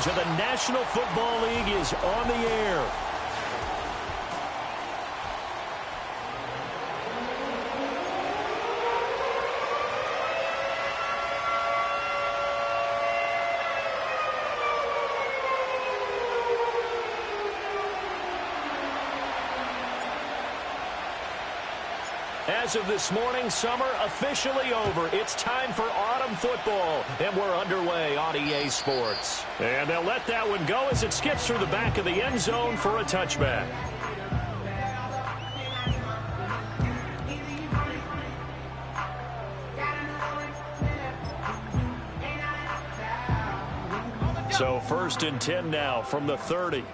stage of the National Football League is on the air. As of this morning, summer officially over. It's time for autumn football, and we're underway on EA Sports. And they'll let that one go as it skips through the back of the end zone for a touchback. So 1st and 10 now from the 30.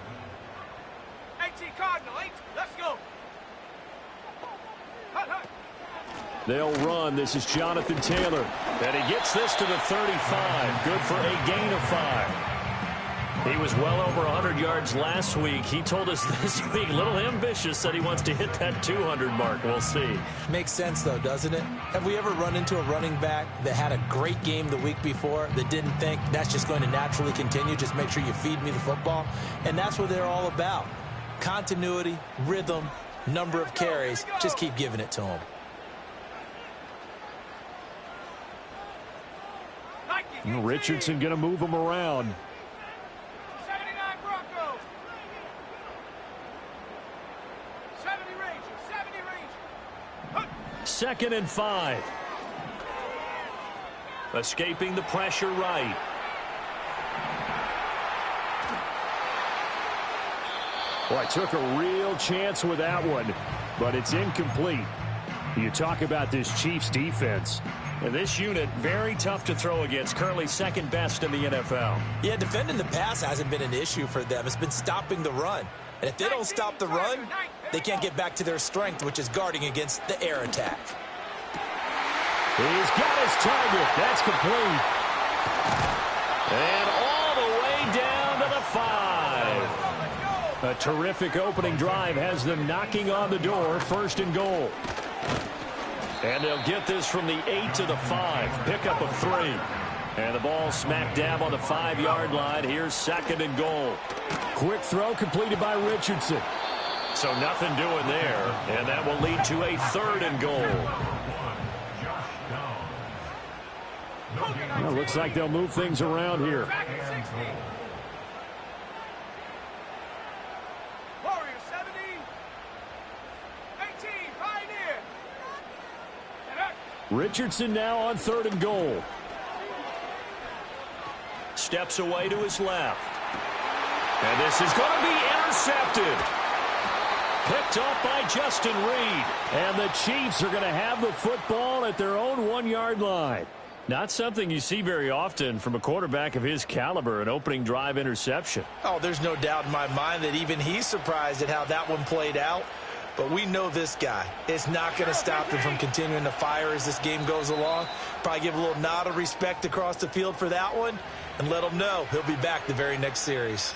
They'll run. This is Jonathan Taylor. And he gets this to the 35. Good for a gain of 5. He was well over 100 yards last week. He told us this week, a little ambitious, that he wants to hit that 200 mark. We'll see. Makes sense, though, doesn't it? Have we ever run into a running back that had a great game the week before that didn't think that's just going to naturally continue? Just make sure you feed me the football. And that's what they're all about. Continuity, rhythm, number of carries. Just keep giving it to them. Richardson going to move him around. 79 Broncos. 70 Rangers. 70 Rangers. 2nd and 5. Escaping the pressure right. Boy, took a real chance with that one, but it's incomplete. You talk about this Chiefs defense. And this unit, very tough to throw against. Currently 2nd best in the NFL. Yeah, defending the pass hasn't been an issue for them. It's been stopping the run. And if they don't stop the run, they can't get back to their strength, which is guarding against the air attack. He's got his target. That's complete. And all the way down to the 5. A terrific opening drive has them knocking on the door. 1st and goal. And they'll get this from the 8 to the 5. Pickup of 3. And the ball smack dab on the 5-yard line. Here's 2nd and goal. Quick throw completed by Richardson. So nothing doing there. And that will lead to a 3rd and goal. Well, looks like they'll move things around here. Richardson now on 3rd and goal. Steps away to his left. And this is going to be intercepted. Picked off by Justin Reed. And the Chiefs are going to have the football at their own 1-yard line. Not something you see very often from a quarterback of his caliber, an opening drive interception. Oh, there's no doubt in my mind that even he's surprised at how that one played out. But we know this guy. It's not going to stop him from continuing to fire as this game goes along. Probably give a little nod of respect across the field for that one and let him know he'll be back the very next series.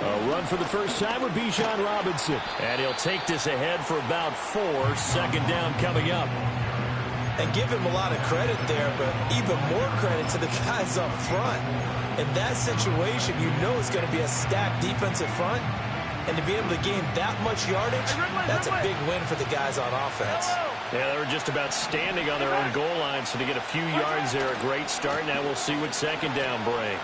A run for the first time with Bijan Robinson. And he'll take this ahead for about 4. 2nd down coming up. And give him a lot of credit there, but even more credit to the guys up front. In that situation, you know it's going to be a stacked defensive front. And to be able to gain that much yardage, that's a big win for the guys on offense. Yeah, they were just about standing on their own goal line, so to get a few yards there, a great start. Now we'll see what 2nd down brings.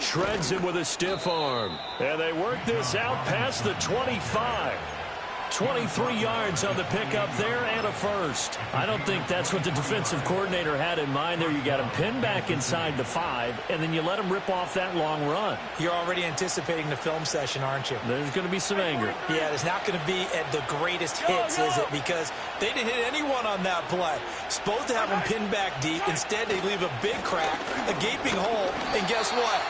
Shreds him with a stiff arm. And they work this out past the 25. 23 yards on the pickup there and a first. I don't think that's what the defensive coordinator had in mind there. You got him pinned back inside the 5, and then you let him rip off that long run. You're already anticipating the film session, aren't you? There's going to be some anger. Yeah, there's not going to be at the greatest hits, is it? Because they didn't hit anyone on that play. Supposed to have him pinned back deep. Instead, they leave a big crack, a gaping hole, and guess what?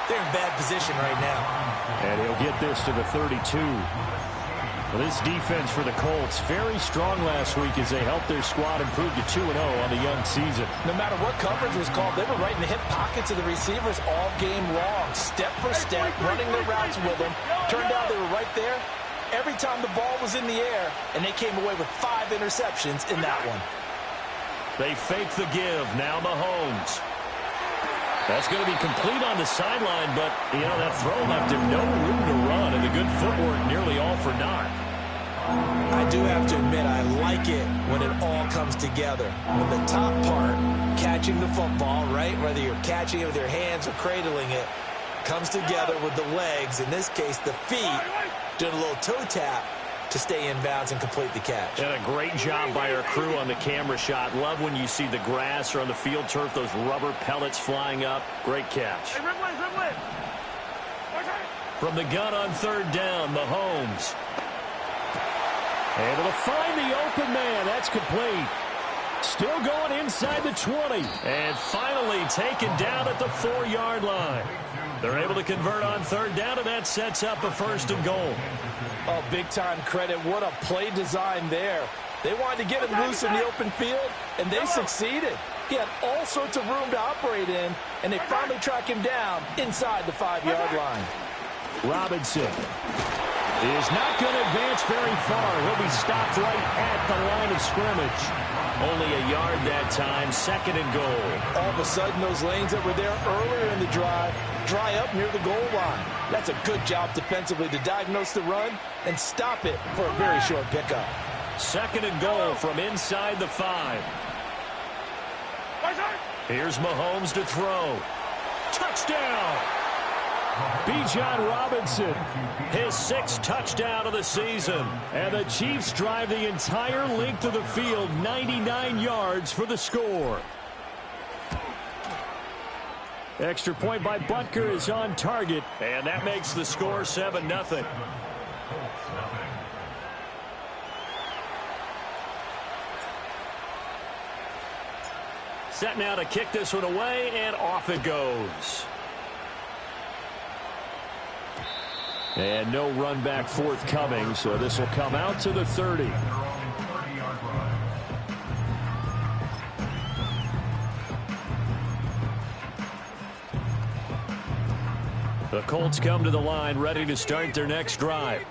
They're in bad position right now. And he'll get this to the 32. Well, this defense for the Colts, very strong last week as they helped their squad improve to 2-0 on the young season. No matter what coverage was called, they were right in the hip pockets of the receivers all game long, step for step, running their routes with them. Turned out they were right there every time the ball was in the air, and they came away with 5 interceptions in that one. They fake the give. Now Mahomes. That's going to be complete on the sideline, but, that throw left him no room to run, and the good footwork nearly all for naught. I do have to admit, I like it when it all comes together. When the top part, catching the football, right, whether you're catching it with your hands or cradling it, comes together with the legs, in this case the feet, doing a little toe tap to stay in bounds and complete the catch. And a great job by our crew on the camera shot. Love when you see the grass or on the field turf, those rubber pellets flying up. Great catch. From the gun on third down, Mahomes. Able to find the open man. That's complete. Still going inside the 20. And finally taken down at the 4-yard line. They're able to convert on third down, and that sets up a 1st and goal. Oh, big-time credit. What a play design there. They wanted to get him loose in the open field, and they succeeded. He had all sorts of room to operate in, and they finally track him down inside the 5-yard line. Robinson is not going to advance very far. He'll be stopped right at the line of scrimmage. Only a yard that time, 2nd and goal. All of a sudden, those lanes that were there earlier in the drive dry up near the goal line. That's a good job defensively to diagnose the run and stop it for a very short pickup. 2nd and goal from inside the 5. Here's Mahomes to throw. Touchdown! Bijan Robinson, his 6th touchdown of the season. And the Chiefs drive the entire length of the field, 99 yards for the score. Extra point by Butker is on target, and that makes the score 7-0. Set now to kick this one away, and off it goes. And no run back forthcoming, so this will come out to the 30. The Colts come to the line ready to start their next drive.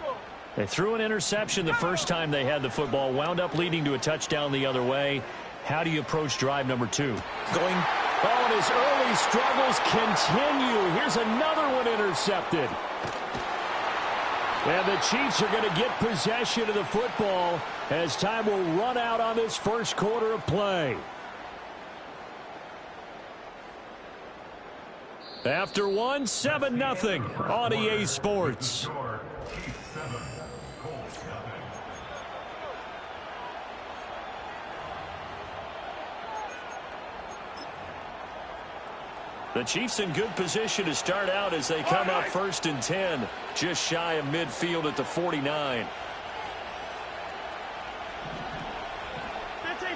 They threw an interception the first time they had the football, wound up leading to a touchdown the other way. How do you approach drive number 2? And his early struggles continue. Here's another one intercepted. And the Chiefs are going to get possession of the football as time will run out on this first quarter of play. After 7-0 on EA Sports. The Chiefs in good position to start out as they come up 1st and 10, just shy of midfield at the 49. 15.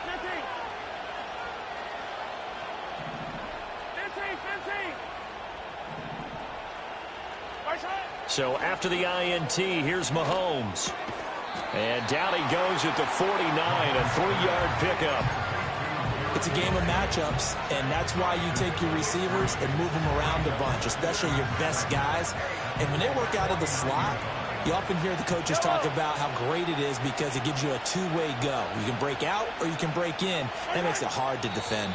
So after the INT, here's Mahomes. And down he goes at the 49, a 3-yard pickup. It's a game of matchups, and that's why you take your receivers and move them around a bunch, especially your best guys. And when they work out of the slot, you often hear the coaches talk about how great it is because it gives you a two-way go. You can break out or you can break in. That makes it hard to defend.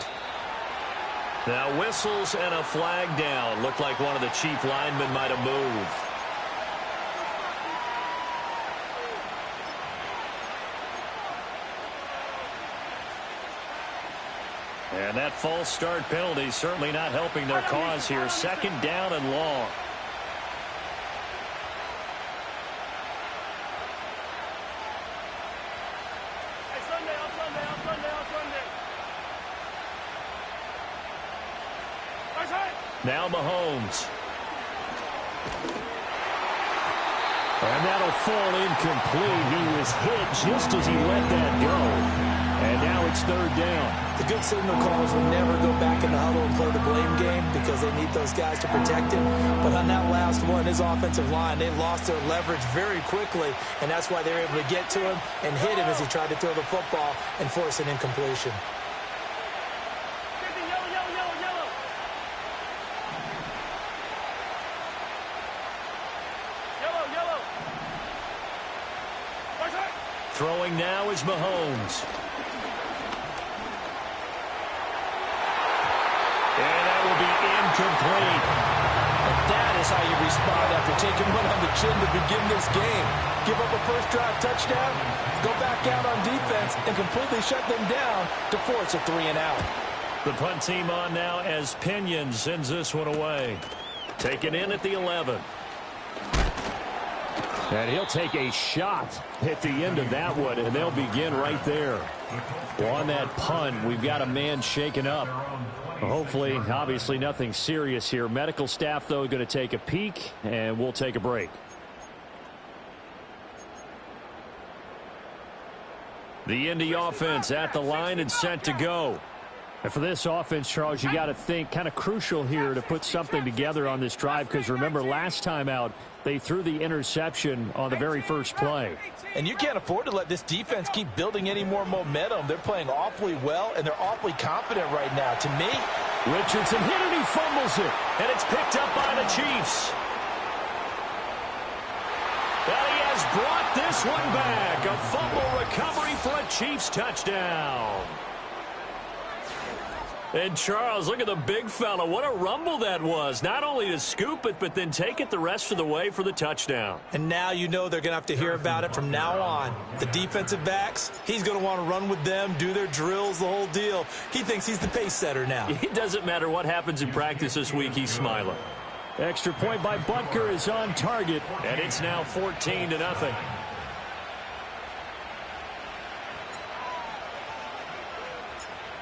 Now whistles and a flag down. Looked like one of the Chief linemen might have moved. And that false start penalty certainly not helping their cause here. 2nd down and long. Now Mahomes. And that'll fall incomplete. He was hit just as he let that go. And now it's 3rd down. The good signal callers will never go back in the huddle and play the blame game because they need those guys to protect him. But on that last one, his offensive line. They lost their leverage very quickly, and that's why they were able to get to him and hit him as he tried to throw the football and force an incompletion. Throwing now is Mahomes. And that will be incomplete. And that is how you respond after taking one on the chin to begin this game. Give up a first drive touchdown, go back out on defense, and completely shut them down to force a 3-and-out. The punt team on now as Pinion sends this one away. Taken in at the 11. And he'll take a shot at the end of that one, and they'll begin right there. Well, on that punt, we've got a man shaken up. Hopefully, obviously nothing serious here. Medical staff, though, going to take a peek, and we'll take a break. The Indy offense at the line and set to go. And for this offense, Charles, you got to think kind of crucial here to put something together on this drive, because remember last time out, they threw the interception on the very first play. And you can't afford to let this defense keep building any more momentum. They're playing awfully well, and they're awfully confident right now. To me, Richardson hit it, he fumbles it, and it's picked up by the Chiefs. And he has brought this one back. A fumble recovery for a Chiefs touchdown. And Charles, look at the big fella. What a rumble that was. Not only to scoop it, but then take it the rest of the way for the touchdown. And now you know they're going to have to hear about it from now on. The defensive backs, he's going to want to run with them, do their drills, the whole deal. He thinks he's the pace setter now. It doesn't matter what happens in practice this week, he's smiling. Extra point by Butker is on target, and it's now 14-0.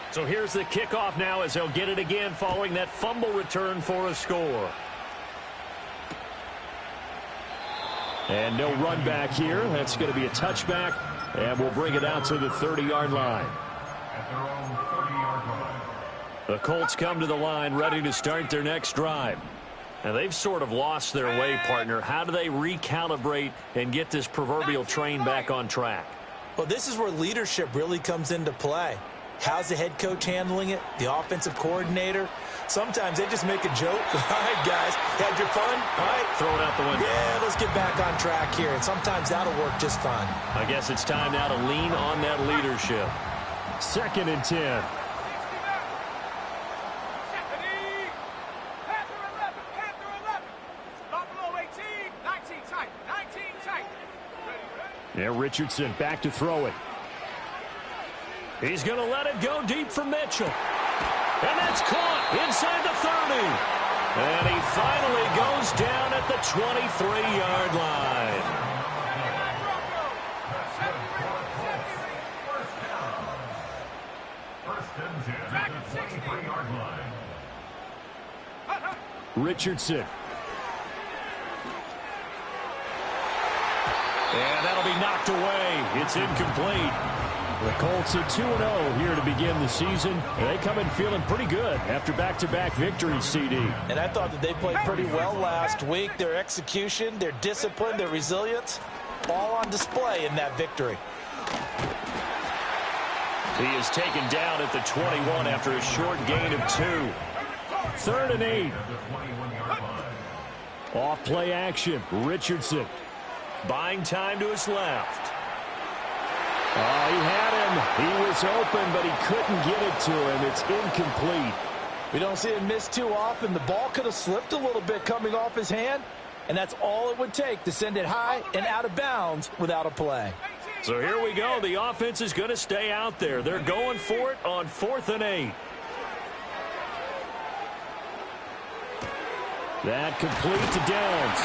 So here's the kickoff now as they'll get it again following that fumble return for a score. And no run back here. That's going to be a touchback, and we'll bring it out to the 30-yard line. The Colts come to the line ready to start their next drive. And they've sort of lost their way, partner. How do they recalibrate and get this proverbial train back on track? Well, this is where leadership really comes into play. How's the head coach handling it? The offensive coordinator? Sometimes they just make a joke. All right, guys, had your fun? All right. Throw it out the window. Yeah, let's get back on track here. And sometimes that'll work just fine. I guess it's time now to lean on that leadership. 2nd and 10. Yeah, Richardson back to throw it. He's going to let it go deep for Mitchell. And that's caught inside the 30. And he finally goes down at the 23-yard line. Richardson. And that'll be knocked away. It's incomplete. The Colts at 2-0 here to begin the season. They come in feeling pretty good after back-to-back victories, CD. And I thought that they played pretty well last week. Their execution, their discipline, their resilience, all on display in that victory. He is taken down at the 21 after a short gain of 2. 3rd and 8. Off play action. Richardson buying time to his left. Oh, he had him. He was open, but he couldn't get it to him. It's incomplete. We don't see him miss too often. The ball could have slipped a little bit coming off his hand, and that's all it would take to send it high and out of bounds without a play. So here we go. The offense is going to stay out there. They're going for it on 4th and 8. That complete to Downs.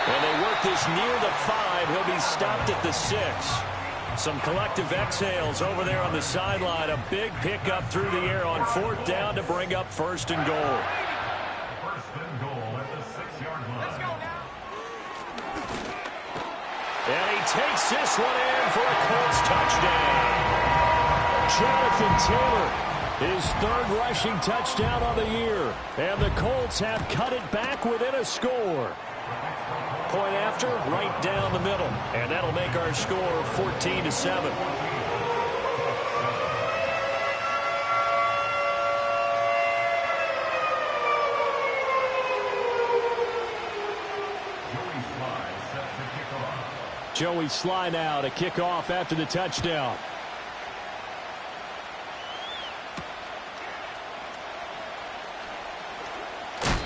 And they work this near the 5. He'll be stopped at the 6. Some collective exhales over there on the sideline. A big pickup through the air on 4th down to bring up 1st and goal. 1st and goal at the 6-yard line. Let's go now. And he takes this one in for a Colts touchdown. Jonathan Taylor, his 3rd rushing touchdown of the year. And the Colts have cut it back within a score. Point after, right down the middle. And that'll make our score 14-7. Joey Sly now to kick off after the touchdown.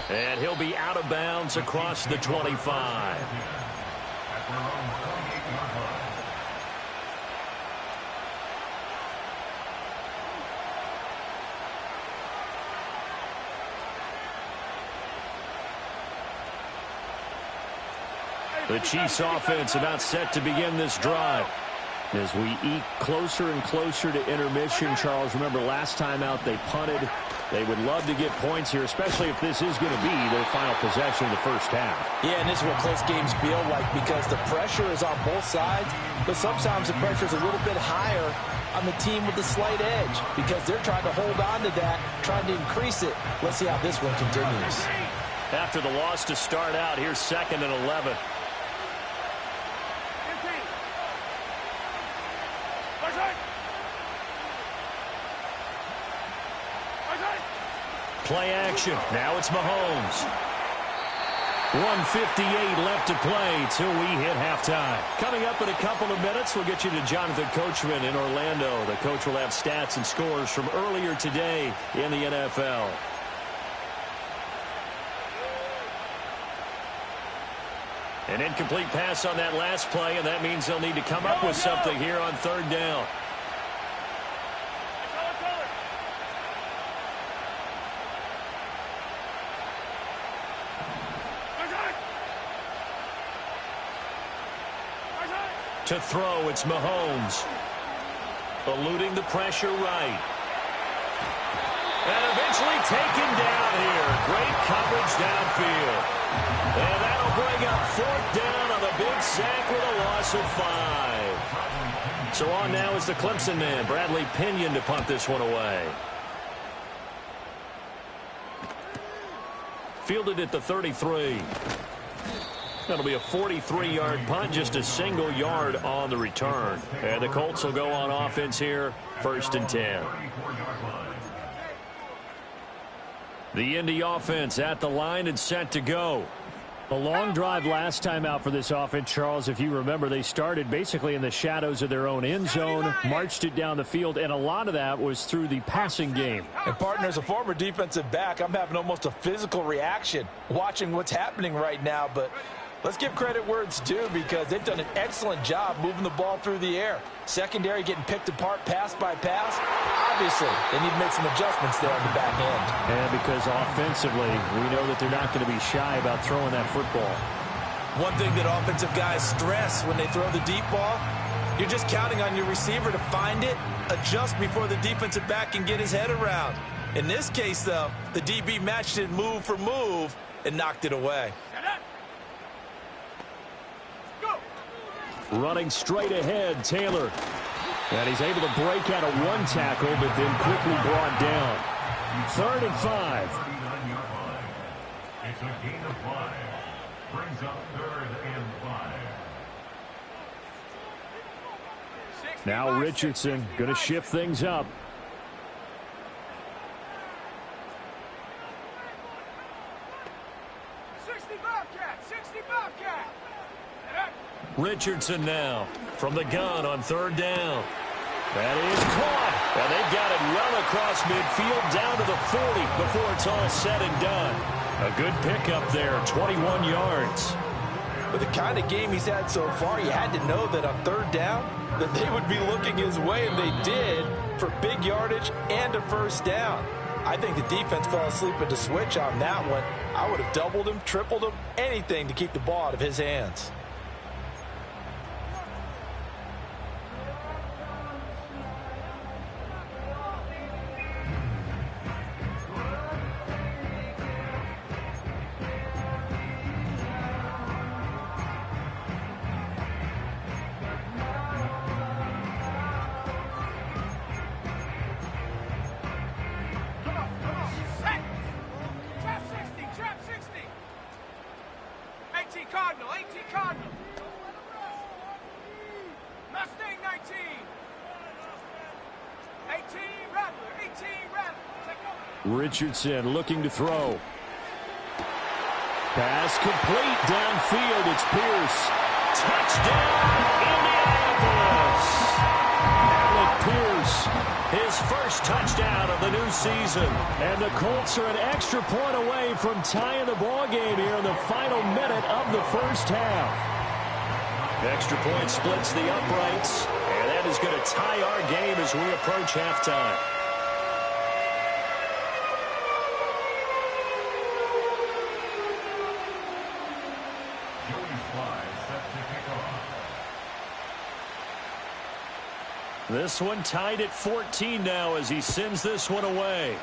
And he'll be out of bounds across the 25. The Chiefs offense about set to begin this drive. As we eke closer and closer to intermission, Charles, remember last time out they punted. They would love to get points here, especially if this is going to be their final possession of the first half. Yeah, and this is what close games feel like because the pressure is on both sides, but sometimes the pressure is a little bit higher on the team with the slight edge because they're trying to hold on to that, trying to increase it. Let's see how this one continues. After the loss to start out, here's 2nd and 11. Play action. Now it's Mahomes. 1:58 left to play till we hit halftime. Coming up in a couple of minutes, we'll get you to Jonathan Coachman in Orlando. The coach will have stats and scores from earlier today in the NFL. An incomplete pass on that last play, and that means they'll need to come up with something here on 3rd down. To throw, it's Mahomes. Eluding the pressure right. And eventually taken down here. Great coverage downfield. And that'll bring up 4th down on the big sack with a loss of 5. So on now is the Clemson man, Bradley Pinion, to punt this one away. Fielded at the 33. That'll be a 43-yard punt, just a single yard on the return. And the Colts will go on offense here, 1st and 10. The Indy offense at the line and set to go. A long drive last time out for this offense, Charles. If you remember, they started basically in the shadows of their own end zone, marched it down the field, and a lot of that was through the passing game. And, partner, as a former defensive back, I'm having almost a physical reaction watching what's happening right now, but let's give credit where it's due because they've done an excellent job moving the ball through the air. Secondary getting picked apart pass by pass. Obviously, they need to make some adjustments there on the back end. And because offensively, we know that they're not going to be shy about throwing that football. One thing that offensive guys stress when they throw the deep ball, you're just counting on your receiver to find it, adjust before the defensive back can get his head around. In this case, though, the DB matched it move for move and knocked it away. Running straight ahead, Taylor. And he's able to break out of one tackle, but then quickly brought down. 3rd and 5. It's a gain of 5. Brings up 3rd and 5. Now Richardson going to shift things up. Richardson now from the gun on 3rd down. That is caught. And they've got it well across midfield down to the 40 before it's all said and done. A good pickup there, 21 yards. With the kind of game he's had so far, you had to know that on 3rd down that they would be looking his way, and they did, for big yardage and a 1st down. I think the defense fell asleep at the switch on that one. I would have doubled him, tripled him, anything to keep the ball out of his hands. 18 Cardinal, 18 Cardinal. Mustang 19. 18 Rattler, 18 Rattler. Take over. Richardson looking to throw. Pass complete downfield. It's Pierce. Touchdown, Indianapolis. Alec Pierce, his first touchdown of the new season. And the Colts are an extra point away from tying the ball game here in the final minute of the first half. Extra point splits the uprights, and that is going to tie our game as we approach halftime. This one tied at 14 now as he sends this one away.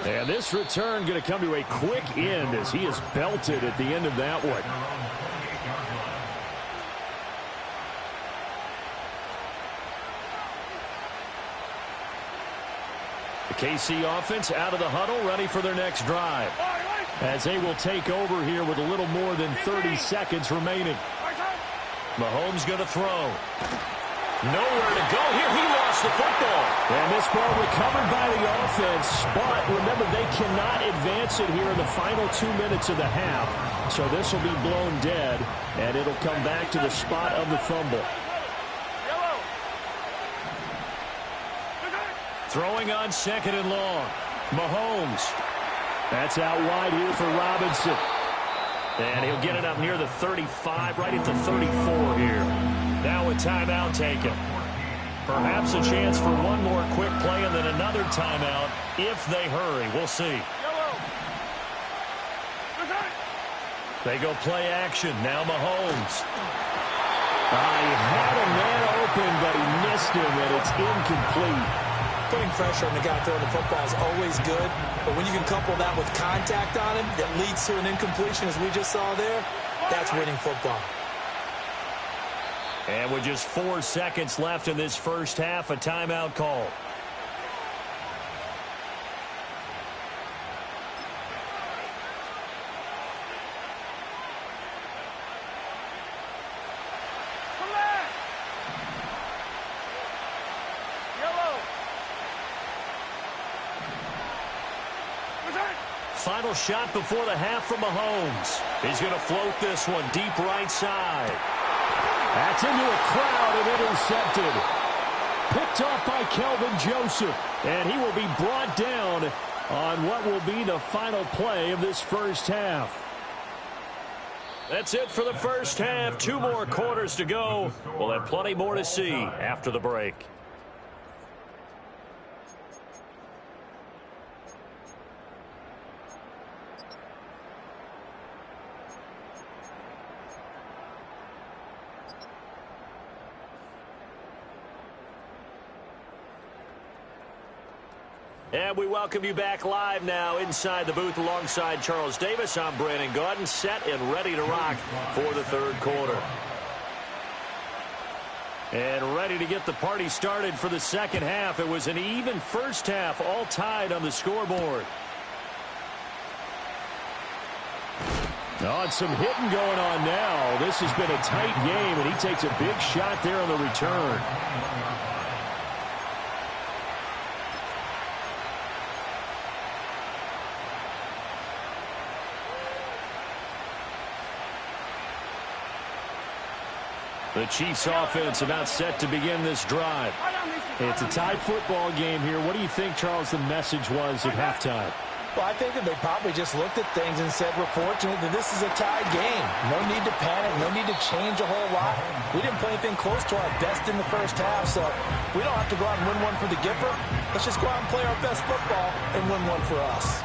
And this return going to come to a quick end as he is belted at the end of that one. The KC offense out of the huddle, ready for their next drive. As they will take over here with a little more than 30 seconds remaining. Mahomes going to throw. Nowhere to go here. He lost the football. And this ball recovered by the offense. But remember, they cannot advance it here in the final 2 minutes of the half. So this will be blown dead, and it'll come back to the spot of the fumble. Throwing on second and long. Mahomes. That's out wide here for Robinson. And he'll get it up near the 35, right at the 34 here. Now a timeout taken. Perhaps a chance for one more quick play and then another timeout if they hurry. We'll see. They go play action. Now Mahomes. He had a man open, but he missed him, and it's incomplete. Putting pressure on the guy throwing the football is always good, but when you can couple that with contact on him that leads to an incompletion, as we just saw there, that's winning football. And with just 4 seconds left in this first half, a timeout call. Final shot before the half from Mahomes. He's going to float this one deep right side. That's into a crowd and intercepted. Picked off by Kelvin Joseph. And he will be brought down on what will be the final play of this first half. That's it for the first half. 2 more quarters to go. We'll have plenty more to see after the break. And we welcome you back live now inside the booth alongside Charles Davis. I'm Brandon Gaudin, set and ready to rock for the third quarter. And ready to get the party started for the second half. It was an even first half, all tied on the scoreboard. Oh, and some hitting going on now. This has been a tight game, and he takes a big shot there on the return. The Chiefs offense about set to begin this drive. It's a tied football game here. What do you think, Charles, the message was at halftime? Well, I think that they probably just looked at things and said, we're fortunate that this is a tied game. No need to panic. No need to change a whole lot. We didn't play anything close to our best in the first half, so we don't have to go out and win one for the Gipper. Let's just go out and play our best football and win one for us.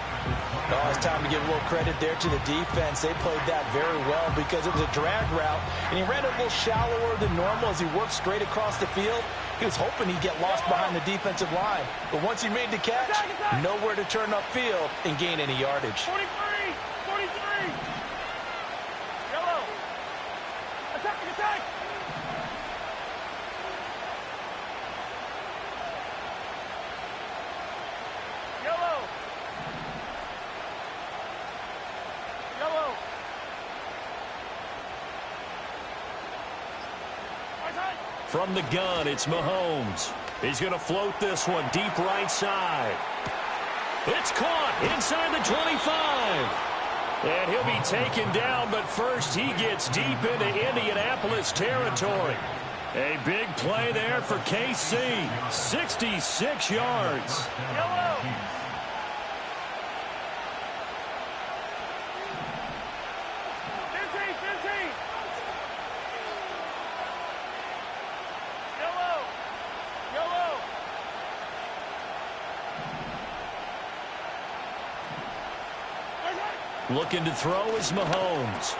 Oh, it's time to give a little credit there to the defense. They played that very well because it was a drag route, and he ran it a little shallower than normal as he worked straight across the field. He was hoping he'd get lost behind the defensive line, but once he made the catch, nowhere to turn upfield and gain any yardage. 43, 43. Yellow. Attack, attack. From the gun, it's Mahomes. He's going to float this one deep right side. It's caught inside the 25. And he'll be taken down, but first he gets deep into Indianapolis territory. A big play there for KC. 66 yards. Yellow. Looking to throw is Mahomes.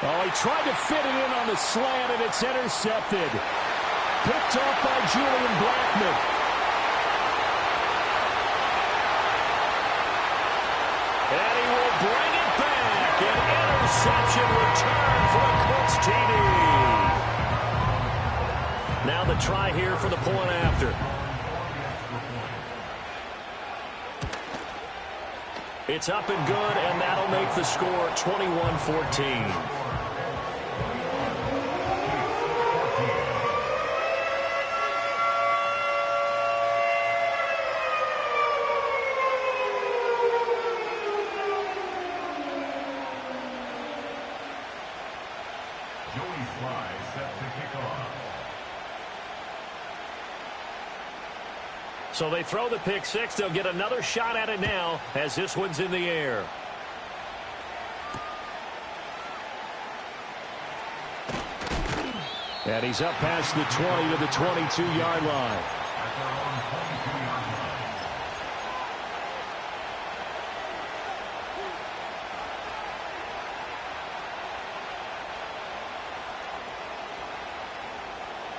Oh, he tried to fit it in on the slant, and it's intercepted. Picked off by Julian Blackman. And he will bring it back. An interception return for the Colts TD. Now the try here for the point after. It's up and good, and that'll make the score 21-14. So they throw the pick six. They'll get another shot at it now as this one's in the air. And he's up past the 20 to the 22-yard line.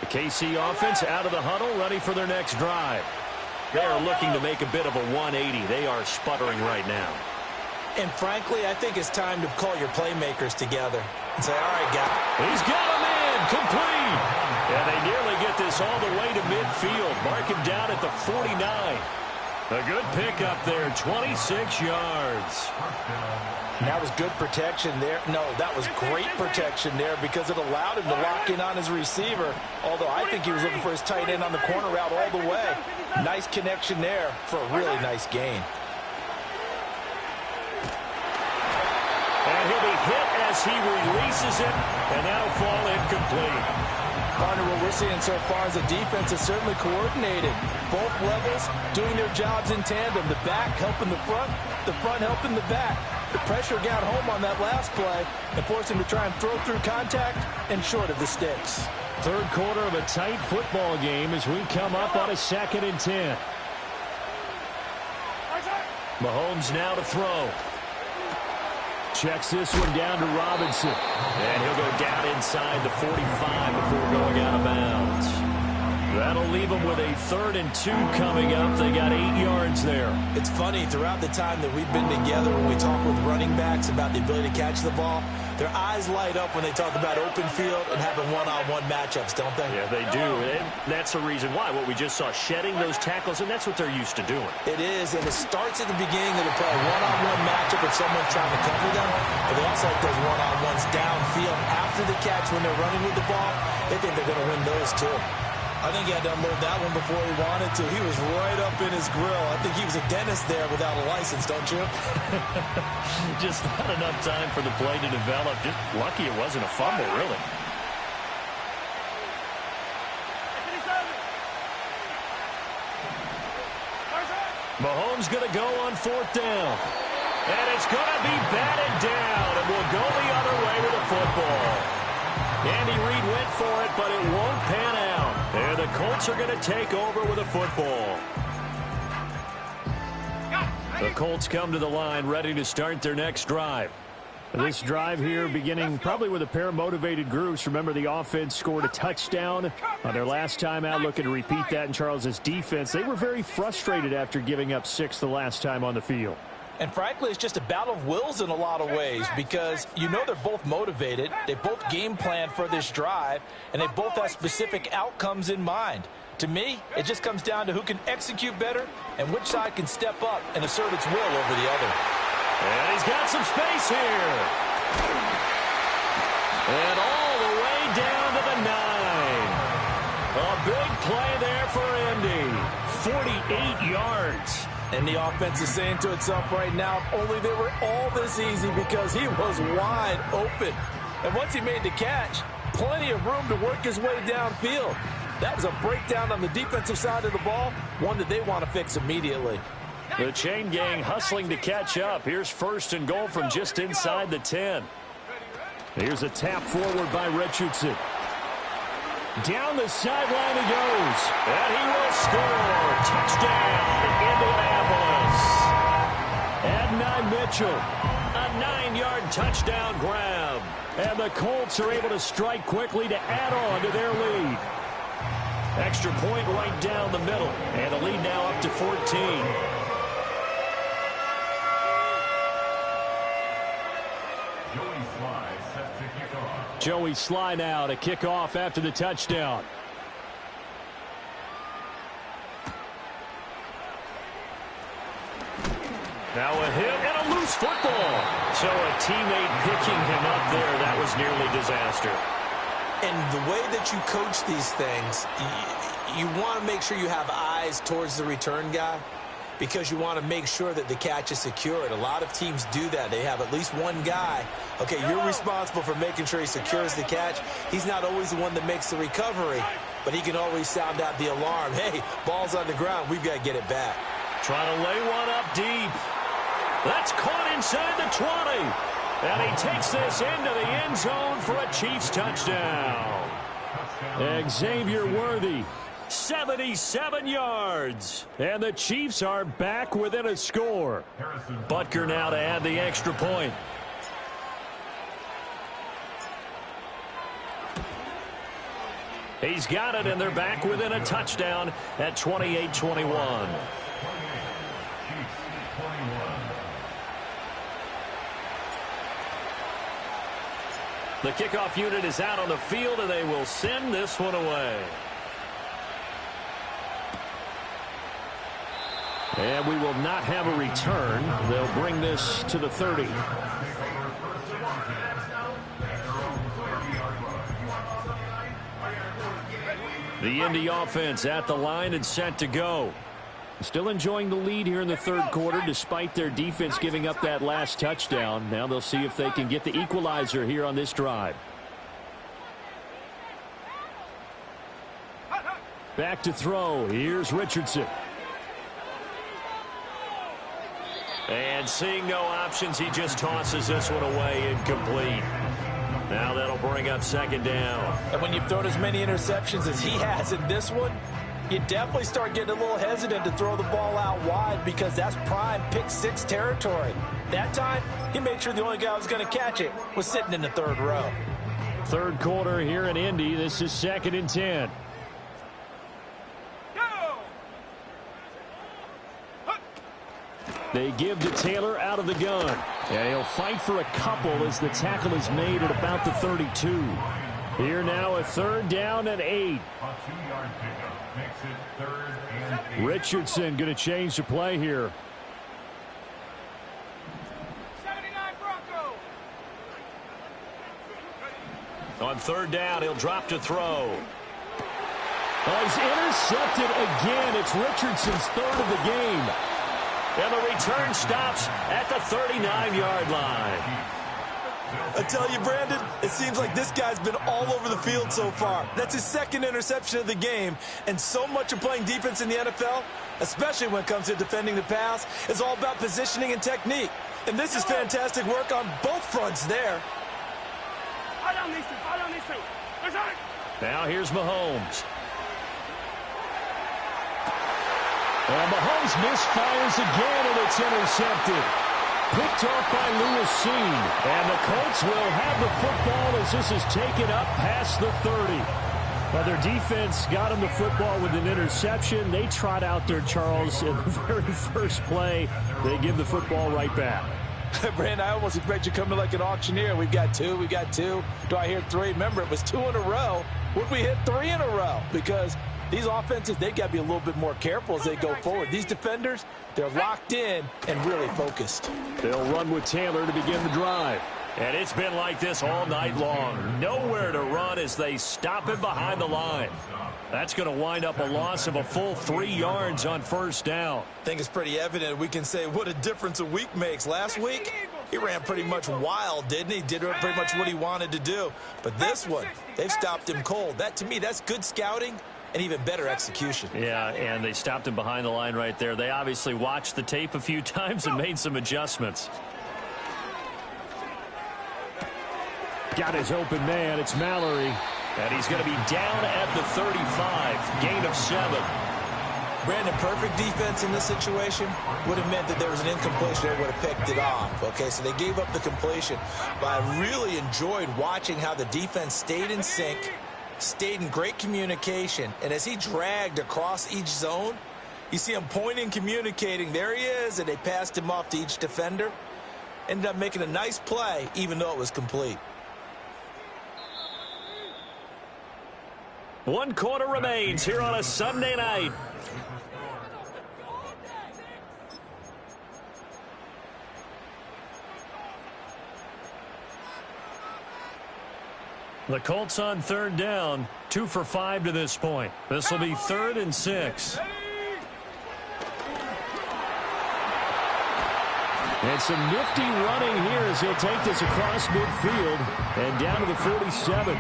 The KC offense out of the huddle, ready for their next drive. They are looking to make a bit of a 180. They are sputtering right now. And frankly, I think it's time to call your playmakers together and say, all right, guys. He's got him in, complete. And they nearly get this all the way to midfield. Mark him down at the 49. A good pickup there, 26 yards. And that was good protection there. No, that was great protection there because it allowed him to lock in on his receiver. Although I think he was looking for his tight end on the corner route all the way. Nice connection there for a really nice gain. And he'll be hit as he releases it, and that'll fall incomplete. Partner, what we're seeing so far is the defense is certainly coordinated. Both levels doing their jobs in tandem. The back helping the front helping the back. The pressure got home on that last play and forced him to try and throw through contact and short of the sticks. Third quarter of a tight football game as we come up on a 2nd and 10. Mahomes now to throw. Checks this one down to Robinson. And he'll go down inside the 45 before going out of bounds. That'll leave them with a 3rd and 2 coming up. They got 8 yards there. It's funny, throughout the time that we've been together, when we talk with running backs about the ability to catch the ball, their eyes light up when they talk about open field and having one-on-one matchups, don't they? Yeah, they do. And that's the reason why. What we just saw, shedding those tackles, and that's what they're used to doing. It is, and it starts at the beginning of the play. One-on-one matchup if someone's trying to cover them, but they also like those one-on-ones downfield after the catch when they're running with the ball. They think they're going to win those, too. I think he had to unload that one before he wanted to. He was right up in his grill. I think he was a dentist there without a license, don't you? Just not enough time for the play to develop. Just lucky it wasn't a fumble, really. Mahomes going to go on 4th down. And it's going to be batted down, and we'll go the other way with the football. Andy Reid went for it, but it won't pan out. And the Colts are going to take over with a football. The Colts come to the line ready to start their next drive. This drive here beginning probably with a pair of motivated groups. Remember, the offense scored a touchdown on their last time out. Looking to repeat that in Charles's defense. They were very frustrated after giving up 6 the last time on the field. And frankly, it's just a battle of wills in a lot of ways because you know they're both motivated. They both game plan for this drive, and they both have specific outcomes in mind. To me, it just comes down to who can execute better and which side can step up and assert its will over the other. And he's got some space here. And all the way down to the 9. A big play there for Indy. 48 yards. And the offense is saying to itself right now, if only they were all this easy, because he was wide open. And once he made the catch, plenty of room to work his way downfield. That was a breakdown on the defensive side of the ball, one that they want to fix immediately. The chain gang hustling to catch up. Here's first and goal from just inside the 10. Here's a tap forward by Richardson. Down the sideline he goes. And he will score. Touchdown, Indianapolis. Adonai Mitchell, a 9-yard touchdown grab. And the Colts are able to strike quickly to add on to their lead. Extra point right down the middle. And the lead now up to 14. Joey Sly now to kick off after the touchdown. Now a hit and a loose football. So a teammate picking him up there. That was nearly disaster. And the way that you coach these things, you want to make sure you have eyes towards the return guy, because you want to make sure that the catch is secured. A lot of teams do that. They have at least one guy. Okay, you're responsible for making sure he secures the catch. He's not always the one that makes the recovery, but he can always sound out the alarm. Hey, ball's on the ground. We've got to get it back. Trying to lay one up deep. That's caught inside the 20. And he takes this into the end zone for a Chiefs touchdown. Xavier Worthy. 77 yards. And the Chiefs are back within a score. Butker now to add the extra point. He's got it, and they're back within a touchdown at 28-21. The kickoff unit is out on the field, and they will send this one away. And we will not have a return. They'll bring this to the 30. The Indy offense at the line and set to go. Still enjoying the lead here in the third quarter, despite their defense giving up that last touchdown. Now they'll see if they can get the equalizer here on this drive. Back to throw. Here's Richardson. And seeing no options, he just tosses this one away, incomplete. Now that'll bring up second down. And when you've thrown as many interceptions as he has in this one, you definitely start getting a little hesitant to throw the ball out wide, because that's prime pick six territory. That time, he made sure the only guy who was going to catch it was sitting in the third row. Third quarter here in Indy. This is 2nd and 10. They give to Taylor out of the gun. And he'll fight for a couple as the tackle is made at about the 32. Here now a third down and 8. A 2-yard pickup makes it 3rd and 8. Richardson going to change the play here. 79 Bronco. On third down, he'll drop to throw. Oh, he's intercepted again. It's Richardson's 3rd of the game. And the return stops at the 39-yard line. I tell you, Brandon, it seems like this guy's been all over the field so far. That's his 2nd interception of the game. And so much of playing defense in the NFL, especially when it comes to defending the pass, is all about positioning and technique. And this is fantastic work on both fronts there. Follow these two. Now here's Mahomes. And Mahomes misfires again, and it's intercepted. Picked off by Lewis Seen. And the Colts will have the football as this is taken up past the 30. Well, their defense got him the football with an interception. They trot out there, Charles, in the very first play. They give the football right back. Brandon, I almost expect you coming like an auctioneer. We've got two. Do I hear 3? Remember, it was 2 in a row. Would we hit 3 in a row? Because these offenses, they got to be a little bit more careful as they go forward. These defenders, they're locked in and really focused. They'll run with Taylor to begin the drive. And it's been like this all night long. Nowhere to run as they stop him behind the line. That's going to wind up a loss of a full 3 yards on first down. I think it's pretty evident. We can say what a difference a week makes. Last week, he ran pretty much wild, didn't he? Did pretty much what he wanted to do. But this one, they've stopped him cold. That, to me, that's good scouting and even better execution. Yeah, and they stopped him behind the line right there. They obviously watched the tape a few times and made some adjustments. Got his open man. It's Mallory. And he's going to be down at the 35. Gain of 7. Brandon, perfect defense in this situation would have meant that there was an incompletion. They would have picked it off. Okay, so they gave up the completion. But I really enjoyed watching how the defense stayed in sync, stayed in great communication. And as he dragged across each zone, you see him pointing, communicating. There he is, and they passed him off to each defender. Ended up making a nice play, even though it was complete. 1 quarter remains here on a Sunday night. The Colts on 3rd down, 2 for 5 to this point. This will be 3rd and 6. And some nifty running here as he'll take this across midfield and down to the 47.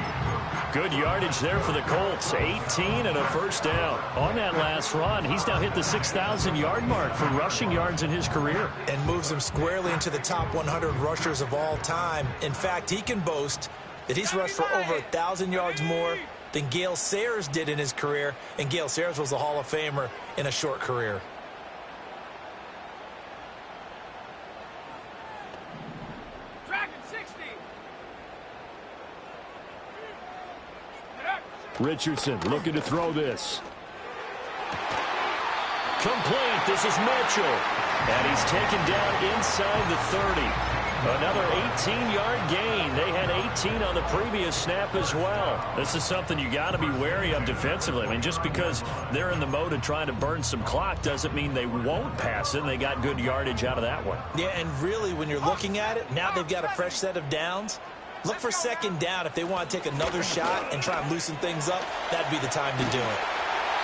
Good yardage there for the Colts. 18 and a first down. On that last run, he's now hit the 6,000-yard mark for rushing yards in his career. And moves him squarely into the top 100 rushers of all time. In fact, he can boast that he's rushed for over 1,000 yards more than Gale Sayers did in his career. And Gale Sayers was a Hall of Famer in a short career. Richardson looking to throw this. Complete. This is Mitchell. And he's taken down inside the 30. Another 18-yard gain. They had 18 on the previous snap as well. This is something you got to be wary of defensively. I mean, just because they're in the mode of trying to burn some clock doesn't mean they won't pass it. And they got good yardage out of that one. Yeah, and really, when you're looking at it, now they've got a fresh set of downs. Look for 2nd down. If they want to take another shot and try and loosen things up, that'd be the time to do it.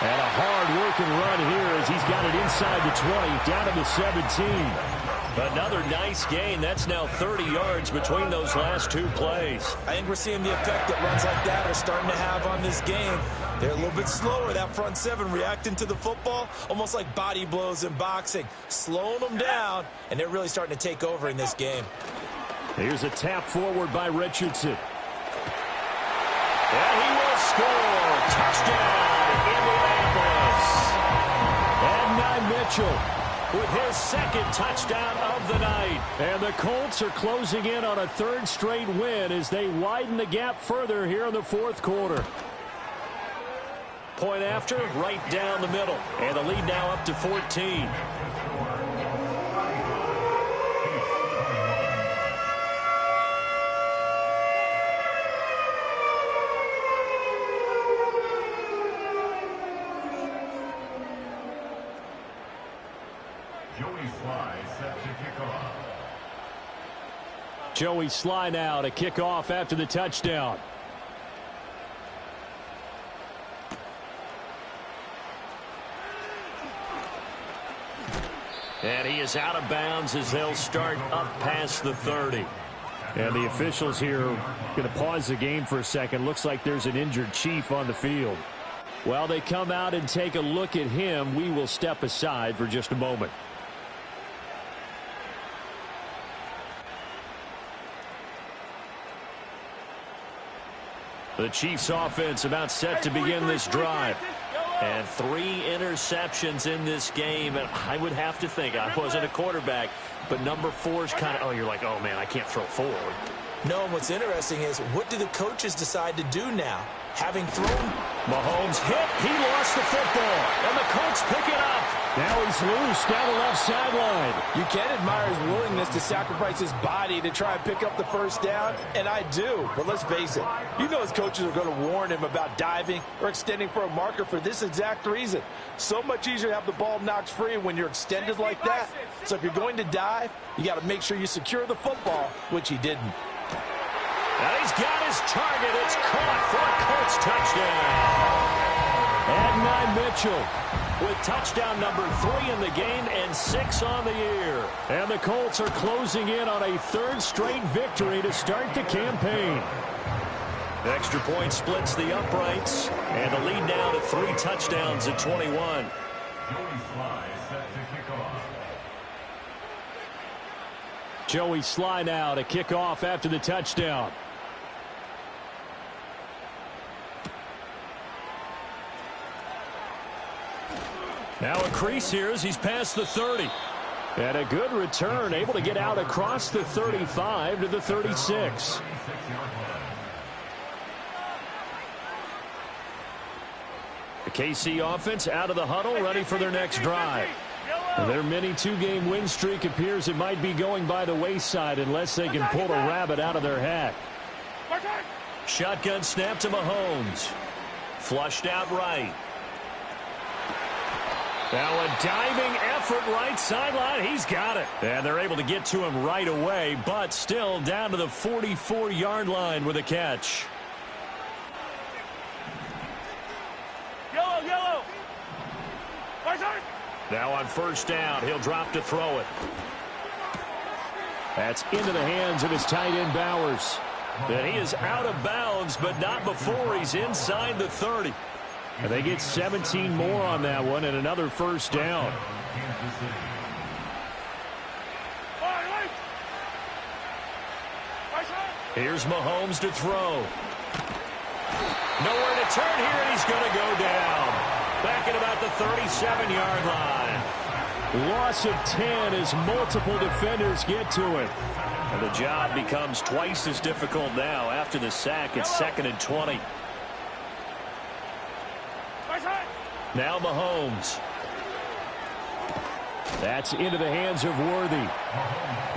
And a hard-working run here as he's got it inside the 20, down to the 17. Another nice gain. That's now 30 yards between those last 2 plays. I think we're seeing the effect that runs like that are starting to have on this game. They're a little bit slower, that front 7 reacting to the football, almost like body blows in boxing, slowing them down, and they're really starting to take over in this game. Here's a tap forward by Richardson. And he will score. Touchdown, Indianapolis. And Mitchell with his 2nd touchdown of the night. And the Colts are closing in on a 3rd straight win as they widen the gap further here in the 4th quarter. Point after, right down the middle. And the lead now up to 14. Joey Sly now to kick off after the touchdown. And he is out of bounds as they'll start up past the 30. And the officials here going to pause the game for a second. Looks like there's an injured Chief on the field. While they come out and take a look at him, we will step aside for just a moment. The Chiefs offense about set to begin this drive. And 3 interceptions in this game. And I would have to think, I wasn't a quarterback, but number 4 is kind of, oh, you're like, oh, man, I can't throw forward. No, what's interesting is, what do the coaches decide to do now? Having thrown, Mahomes hit, he lost the football, and the Colts pick it up. Now he's loose down the left sideline. You can admire his willingness to sacrifice his body to try and pick up the first down, and I do. But let's face it, you know his coaches are going to warn him about diving or extending for a marker for this exact reason. So much easier to have the ball knocked free when you're extended like that. So if you're going to dive, you got to make sure you secure the football, which he didn't. And he's got his target. It's caught for a Colts touchdown. And Mitchell with touchdown number 3 in the game and 6 on the year. And the Colts are closing in on a 3rd straight victory to start the campaign. Extra point splits the uprights, and the lead now to 3 touchdowns at 21. Joey Sly set to kick off. Joey Sly now to kick off after the touchdown. Now a crease here as he's past the 30. And a good return, able to get out across the 35 to the 36. The KC offense out of the huddle, ready for their next drive. Their mini 2-game win streak appears it might be going by the wayside unless they can pull a rabbit out of their hat. Shotgun snap to Mahomes. Flushed out right. Now a diving effort right sideline. He's got it. And they're able to get to him right away, but still down to the 44-yard line with a catch. Yellow. Now on first down, he'll drop to throw it. That's into the hands of his tight end Bowers. And he is out of bounds, but not before he's inside the 30. And they get 17 more on that one and another first down. Here's Mahomes to throw. Nowhere to turn here, and he's going to go down. Back at about the 37-yard line. Loss of 10 as multiple defenders get to it. And the job becomes twice as difficult now after the sack. It's 2nd and 20. Now Mahomes. That's into the hands of Worthy.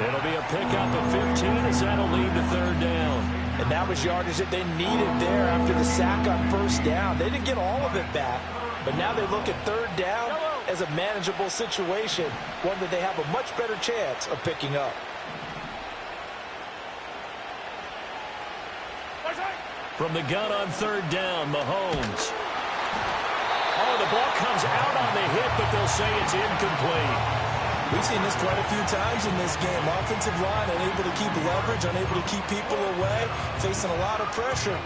It'll be a pickup of 15 as that'll lead to 3rd down. And that was yardage that they needed there after the sack on first down. They didn't get all of it back, but now they look at 3rd down as a manageable situation, one that they have a much better chance of picking up. From the gun on 3rd down, Mahomes. Oh, the ball comes out on the hit, but they'll say it's incomplete. We've seen this quite a few times in this game. Offensive line unable to keep leverage, unable to keep people away, facing a lot of pressure.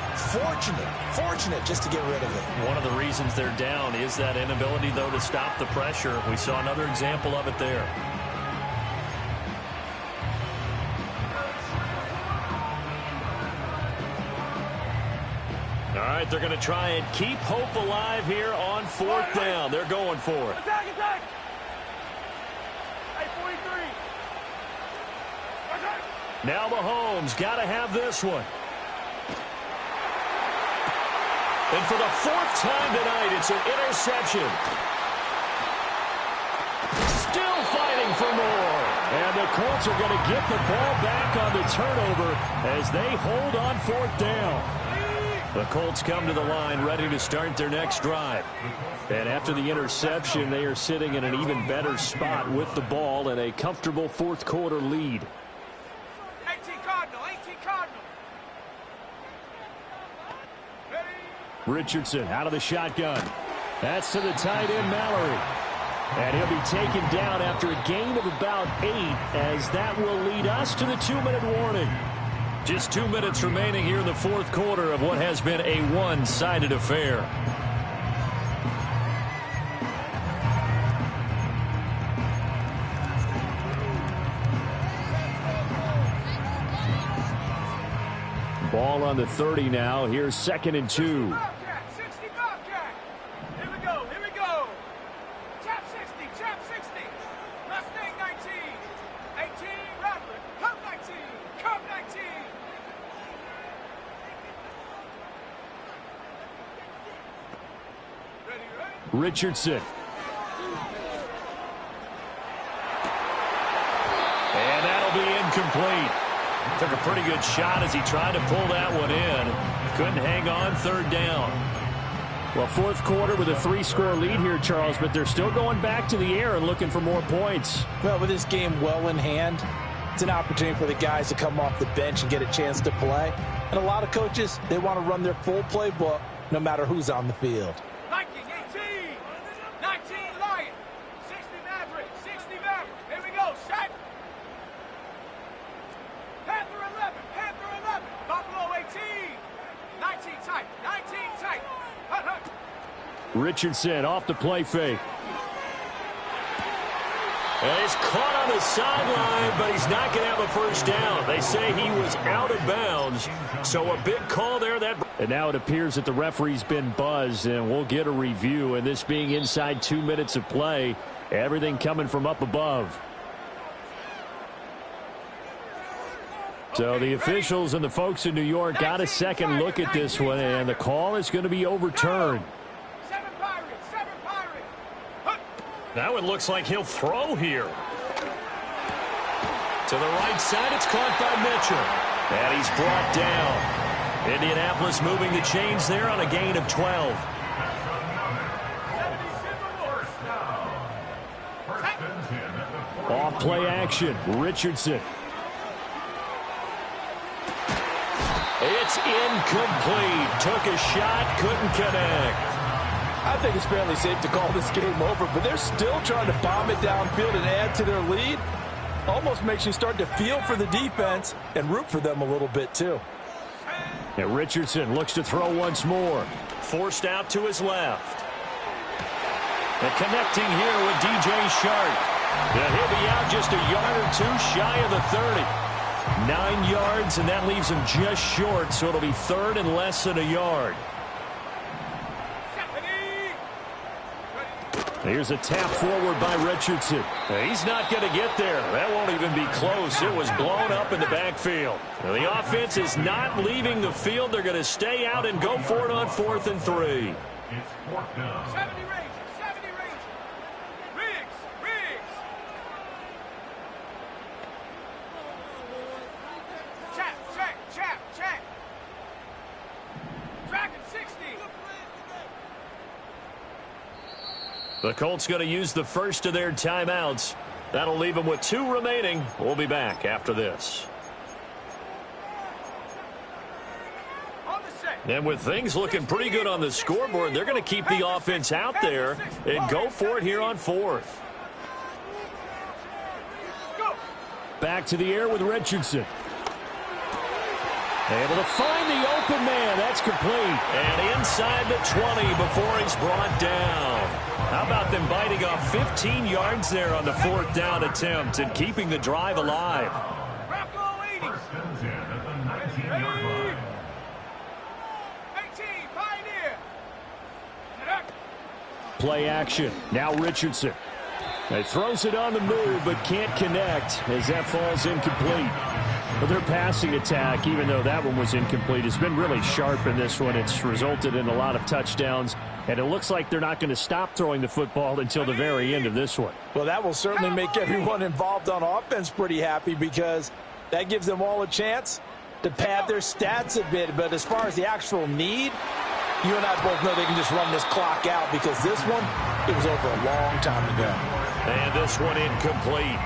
Fortunate just to get rid of it. One of the reasons they're down is that inability, though, to stop the pressure. We saw another example of it there. All right, they're going to try and keep hope alive here on 4th down. They're going for it. Attack. Now Mahomes got to have this one. And for the 4th time tonight, it's an interception. Still fighting for more. And the Colts are going to get the ball back on the turnover as they hold on 4th down. The Colts come to the line ready to start their next drive. And after the interception, they are sitting in an even better spot with the ball and a comfortable 4th quarter lead. 18 Cardinal. Richardson out of the shotgun. That's to the tight end, Mallory. And he'll be taken down after a gain of about 8, as that will lead us to the 2-minute warning. Just 2 minutes remaining here in the 4th quarter of what has been a one-sided affair. Ball on the 30 now. Here's 2nd and 2. Bobcat, 60 Bobcat. Here we go. Chap 60. Mustang 19. 18 Rattler. Cub 19. Ready. Richardson. And that'll be incomplete. Took a pretty good shot as he tried to pull that one in. Couldn't hang on 3rd down. Well, 4th quarter with a 3-score lead here, Charles, but they're still going back to the air and looking for more points. Well, with this game well in hand, it's an opportunity for the guys to come off the bench and get a chance to play. And a lot of coaches, they want to run their full playbook no matter who's on the field. Viking Richardson off the play fake. And he's caught on the sideline, but he's not going to have a first down. They say he was out of bounds, so a big call there. And now it appears that the referee's been buzzed, and we'll get a review. And this being inside 2 minutes of play, everything coming from up above. So the officials and the folks in New York got a second look at this one, and the call is going to be overturned. Now it looks like he'll throw here. To the right side, it's caught by Mitchell. And he's brought down. Indianapolis moving the chains there on a gain of 12. Off play action, Richardson. It's incomplete. Took a shot, couldn't connect. I think it's fairly safe to call this game over, but they're still trying to bomb it downfield and add to their lead. Almost makes you start to feel for the defense and root for them a little bit, too. And Richardson looks to throw once more. Forced out to his left. And connecting here with DJ Shark. And he'll be out just a yard or two shy of the 30. 9 yards, and that leaves him just short, so it'll be third and less than a yard. Here's a tap forward by Richardson. He's not going to get there. That won't even be close. It was blown up in the backfield. Now, the offense is not leaving the field. They're going to stay out and go for it on 4th and 3. It's 4th down. 70 Rangers. Riggs. Check. Dragon 60. The Colts going to use the first of their timeouts. That'll leave them with 2 remaining. We'll be back after this. And with things looking pretty good on the scoreboard, they're going to keep the offense out there and go for it here on 4th. Back to the air with Richardson. Able to find the open man. That's complete. And inside the 20 before he's brought down. How about them biting off 15 yards there on the 4th down attempt and keeping the drive alive? First and 10 at the 19-yard line. 18, Pioneer. Play action. Now Richardson. He throws it on the move but can't connect as that falls incomplete. But their passing attack, even though that one was incomplete, has been really sharp in this one. It's resulted in a lot of touchdowns, and it looks like they're not going to stop throwing the football until the very end of this one. Well, that will certainly make everyone involved on offense pretty happy because that gives them all a chance to pad their stats a bit. But as far as the actual need, you and I both know they can just run this clock out because this one, it was over a long time ago. And this one incomplete.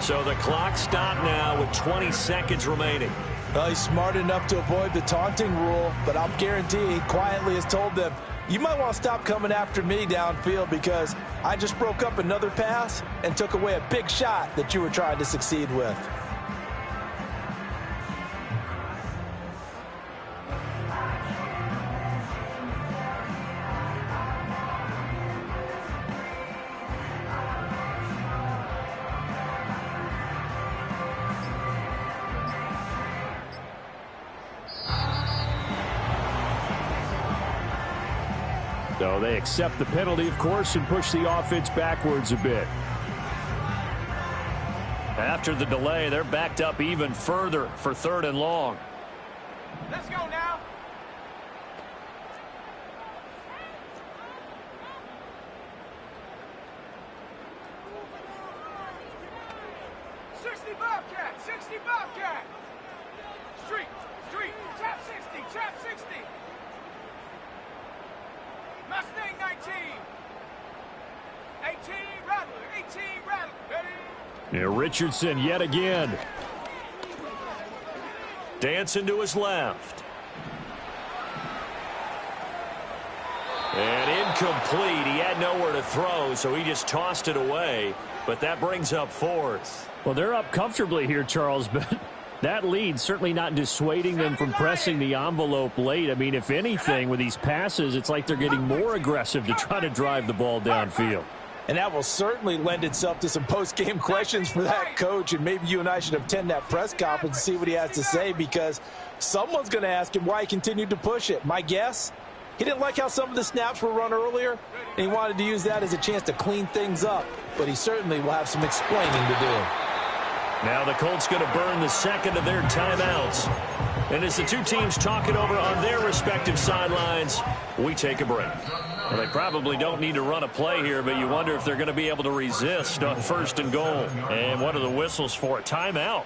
So the clock stopped now with 20 seconds remaining. Well, he's smart enough to avoid the taunting rule, but I'll guarantee he quietly has told them, you might want to stop coming after me downfield because I just broke up another pass and took away a big shot that you were trying to succeed with. So they accept the penalty, of course, and push the offense backwards a bit. After the delay, they're backed up even further for 3rd and long. Let's go now. Bobcat. Street, trap 60. Mustang 19. 18 Rattler. Ready? Yeah, Richardson yet again. Dancing to his left. And incomplete. He had nowhere to throw, so he just tossed it away. But that brings up 4th. Well, they're up comfortably here, Charles, but That lead certainly not dissuading them from pressing the envelope late. I mean, if anything, with these passes, it's like they're getting more aggressive to try to drive the ball downfield. And that will certainly lend itself to some post-game questions for that coach. And maybe you and I should attend that press conference and see what he has to say, because someone's going to ask him why he continued to push it. My guess, he didn't like how some of the snaps were run earlier, and he wanted to use that as a chance to clean things up. But he certainly will have some explaining to do. Now the Colts going to burn the second of their timeouts. And as the two teams talk it over on their respective sidelines, we take a break. Well, they probably don't need to run a play here, but you wonder if they're going to be able to resist on first and goal. And what are the whistles for? A timeout.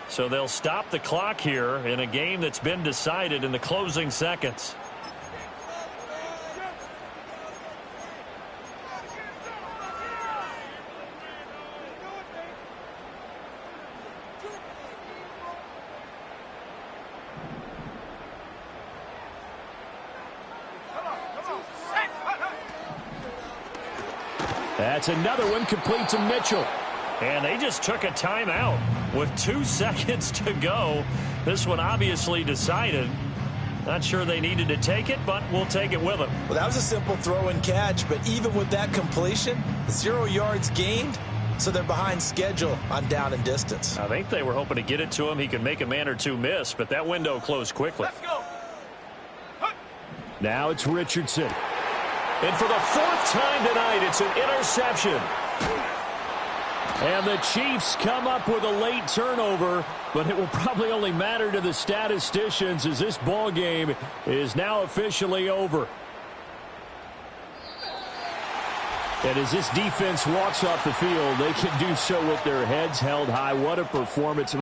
So they'll stop the clock here in a game that's been decided in the closing seconds. That's another one, complete to Mitchell. And they just took a timeout with 2 seconds to go. This one obviously decided. Not sure they needed to take it, but we'll take it with them. Well, that was a simple throw and catch, but even with that completion, 0 yards gained, so they're behind schedule on down and distance. I think they were hoping to get it to him. He could make a man or two miss, but that window closed quickly. Let's go. Now it's Richardson. And for the 4th time tonight, it's an interception. And the Chiefs come up with a late turnover, but it will probably only matter to the statisticians as this ball game is now officially over. And as this defense walks off the field, they can do so with their heads held high. What a performance.